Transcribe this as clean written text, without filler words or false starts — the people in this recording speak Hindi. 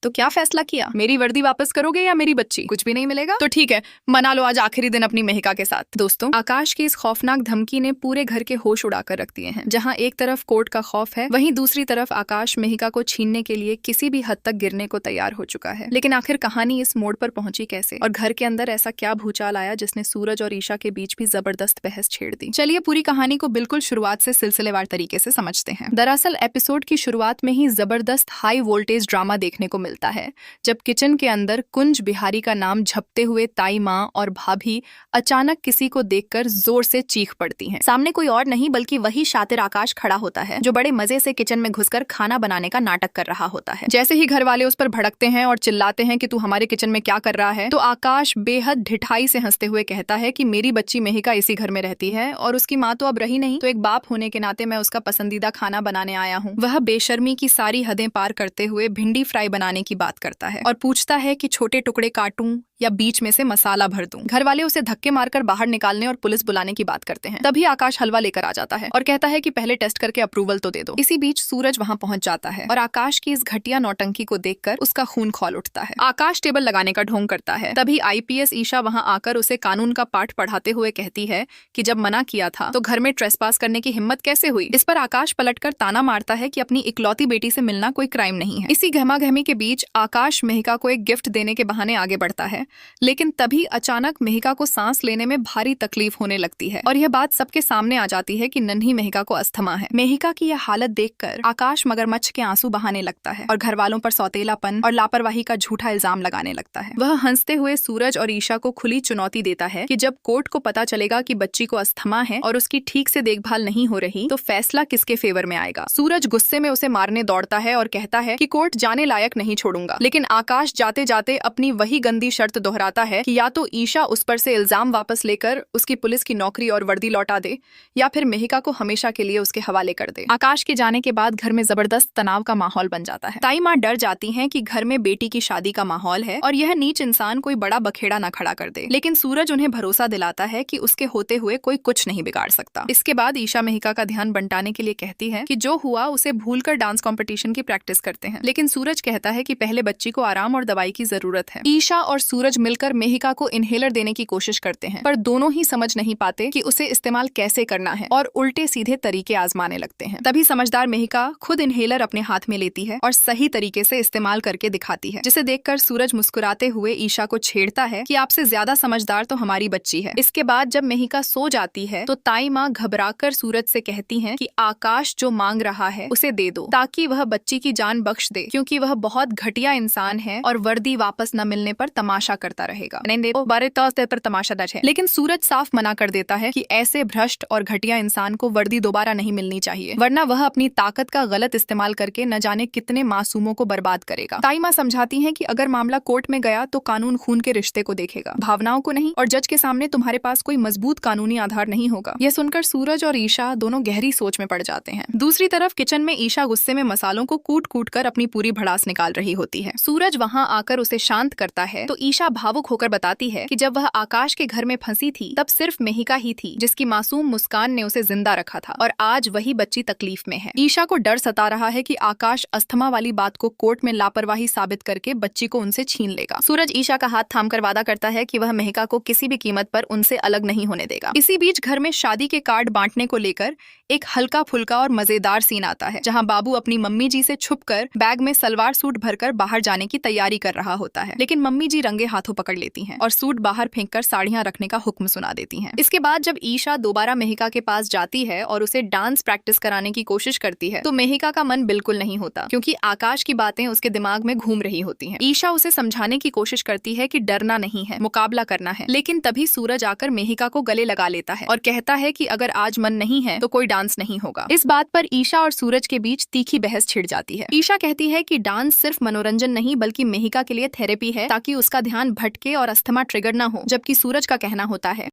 तो क्या फैसला किया? मेरी वर्दी वापस करोगे या मेरी बच्ची? कुछ भी नहीं मिलेगा तो ठीक है, मना लो आज आखिरी दिन अपनी मेहिका के साथ। दोस्तों, आकाश की इस खौफनाक धमकी ने पूरे घर के होश उड़ाकर रख दिए हैं। जहां एक तरफ कोर्ट का खौफ है, वहीं दूसरी तरफ आकाश मेहिका को छीनने के लिए किसी भी हद तक गिरने को तैयार हो चुका है। लेकिन आखिर कहानी इस मोड़ पर पहुंची कैसे, और घर के अंदर ऐसा क्या भूचाल आया जिसने सूरज और ईशा के बीच भी जबरदस्त बहस छेड़ दी? चलिए पूरी कहानी को बिल्कुल शुरुआत से सिलसिलेवार तरीके से समझते हैं। दरअसल एपिसोड की शुरुआत में ही जबरदस्त हाई वोल्टेज ड्रामा देखने को मिलता है, जब किचन के अंदर कुंज बिहारी का नाम झपते हुए ताई माँ और भाभी अचानक किसी को देखकर जोर से चीख पड़ती हैं। सामने कोई और नहीं बल्कि वही शातिर आकाश खड़ा होता है, जो बड़े मजे से किचन में घुसकर खाना बनाने का नाटक कर रहा होता है। जैसे ही घर वाले उस पर भड़कते हैं और चिल्लाते हैं कि तू हमारे किचन में क्या कर रहा है, तो आकाश बेहद ढिठाई से हंसते हुए कहता है कि मेरी बच्ची मेहिका इसी घर में रहती है और उसकी माँ तो अब रही नहीं, तो एक बाप होने के नाते मैं उसका पसंदीदा खाना बनाने आया हूँ। वह बेशर्मी की सारी हदें पार करते हुए भिंडी फ्राई बनाने की बात करता है और पूछता है कि छोटे टुकड़े काटूं या बीच में से मसाला भर दूं। घर वाले उसे धक्के मारकर बाहर निकालने और पुलिस बुलाने की बात करते हैं। तभी आकाश हलवा लेकर आ जाता है और कहता है कि पहले टेस्ट करके अप्रूवल तो दे दो। इसी बीच सूरज वहां पहुंच जाता है और आकाश की इस घटिया नौटंकी को देखकर उसका खून खौल उठता है। आकाश टेबल लगाने का ढोंग करता है। तभी आईपीएस ईशा वहां आकर उसे कानून का पाठ पढ़ाते हुए कहती है कि जब मना किया था तो घर में ट्रेसपास करने की हिम्मत कैसे हुई। इस पर आकाश पलटकर ताना मारता है कि अपनी इकलौती बेटी से मिलना कोई क्राइम नहीं है। इसी गहमागहमी के बीच आकाश मेहिका को एक गिफ्ट देने के बहाने आगे बढ़ता है, लेकिन तभी अचानक मेहिका को सांस लेने में भारी तकलीफ होने लगती है और यह बात सबके सामने आ जाती है कि नन्ही मेहिका को अस्थमा है। मेहिका की यह हालत देखकर आकाश मगरमच्छ के आंसू बहाने लगता है और घर वालों पर सौतेलापन और लापरवाही का झूठा इल्जाम लगाने लगता है। वह हंसते हुए सूरज और ईशा को खुली चुनौती देता है कि जब कोर्ट को पता चलेगा कि बच्ची को अस्थमा है और उसकी ठीक से देखभाल नहीं हो रही, तो फैसला किसके फेवर में आएगा। सूरज गुस्से में उसे मारने दौड़ता है और कहता है कि कोर्ट जाने लायक नहीं छोड़ूंगा, लेकिन आकाश जाते जाते अपनी वही गंदी शर्त दोहराता है कि या तो ईशा उस पर से इल्जाम वापस लेकर उसकी पुलिस की नौकरी और वर्दी लौटा दे, या फिर मेहिका को हमेशा के लिए उसके हवाले कर दे। आकाश के जाने के बाद घर में जबरदस्त तनाव का माहौल बन जाता है। ताई माँ डर जाती हैं कि घर में बेटी की शादी का माहौल है और यह नीच इंसान कोई बड़ा बखेड़ा न खड़ा कर दे, लेकिन सूरज उन्हें भरोसा दिलाता है कि उसके होते हुए कोई कुछ नहीं बिगाड़ सकता। इसके बाद ईशा मेहिका का ध्यान बंटाने के लिए कहती है कि जो हुआ उसे भूलकर डांस कंपटीशन की प्रैक्टिस करते हैं, लेकिन सूरज कहता है कि पहले बच्ची को आराम और दवाई की जरूरत है। ईशा और सूरज मिलकर मेहिका को इनहेलर देने की कोशिश करते हैं, पर दोनों ही समझ नहीं पाते कि उसे इस्तेमाल कैसे करना है और उल्टे सीधे तरीके आजमाने लगते हैं। तभी समझदार मेहिका खुद इनहेलर अपने हाथ में लेती है और सही तरीके से इस्तेमाल करके दिखाती है, जिसे देखकर सूरज मुस्कुराते हुए ईशा को छेड़ता है कि आपसे ज्यादा समझदार तो हमारी बच्ची है। इसके बाद जब मेहिका सो जाती है तो ताई माँ घबराकर सूरज से कहती हैं कि आकाश जो मांग रहा है उसे दे दो, ताकि वह बच्ची की जान बख्श दे, क्योंकि वह बहुत घटिया इंसान है और वर्दी वापस न मिलने पर तमाशा करता रहेगा। पर तमाशा दर्ज है, लेकिन सूरज साफ मना कर देता है कि ऐसे भ्रष्ट और घटिया इंसान को वर्दी दोबारा नहीं मिलनी चाहिए, वरना वह अपनी ताकत का गलत इस्तेमाल करके न जाने कितने मासूमों को बर्बाद करेगा। ताई माँ समझाती हैं कि अगर मामला कोर्ट में गया तो कानून खून के रिश्ते को देखेगा, भावनाओं को नहीं, और जज के सामने तुम्हारे पास कोई मजबूत कानूनी आधार नहीं होगा। यह सुनकर सूरज और ईशा दोनों गहरी सोच में पड़ जाते हैं। दूसरी तरफ किचन में ईशा गुस्से में मसालों को कूट कूट कर अपनी पूरी भड़ास निकाल रही होती है। सूरज वहाँ आकर उसे शांत करता है तो ईशा भावुक होकर बताती है कि जब वह आकाश के घर में फंसी थी तब सिर्फ मेहिका ही थी जिसकी मासूम मुस्कान ने उसे जिंदा रखा था, और आज वही बच्ची तकलीफ में है। ईशा को डर सता रहा है कि आकाश अस्थमा वाली बात को कोर्ट में लापरवाही साबित करके बच्ची को उनसे छीन लेगा। सूरज ईशा का हाथ थामकर वादा करता है कि वह मेहिका को किसी भी कीमत पर उनसे अलग नहीं होने देगा। इसी बीच घर में शादी के कार्ड बांटने को लेकर एक हल्का फुल्का और मजेदार सीन आता है, जहाँ बाबू अपनी मम्मी जी से छुपकर बैग में सलवार सूट भरकर बाहर जाने की तैयारी कर रहा होता है, लेकिन मम्मी जी रंगे हाथों पकड़ लेती हैं और सूट बाहर फेंककर साड़ियां रखने का हुक्म सुना देती हैं। इसके बाद जब ईशा दोबारा मेहिका के पास जाती है और उसे डांस प्रैक्टिस कराने की कोशिश करती है तो मेहिका का मन बिल्कुल नहीं होता, क्योंकि आकाश की बातें उसके दिमाग में घूम रही होती हैं। ईशा उसे समझाने की कोशिश करती है कि डरना नहीं है, मुकाबला करना है, लेकिन तभी सूरज आकर मेहिका को गले लगा लेता है और कहता है कि अगर आज मन नहीं है तो कोई डांस नहीं होगा। इस बात पर ईशा और सूरज के बीच तीखी बहस छिड़ जाती है। ईशा कहती है कि डांस सिर्फ मनोरंजन नहीं बल्कि मेहिका के लिए थेरेपी है, ताकि उसका ध्यान भटके और अस्थमा ट्रिगर न हो, जबकि सूरज का कहना होता है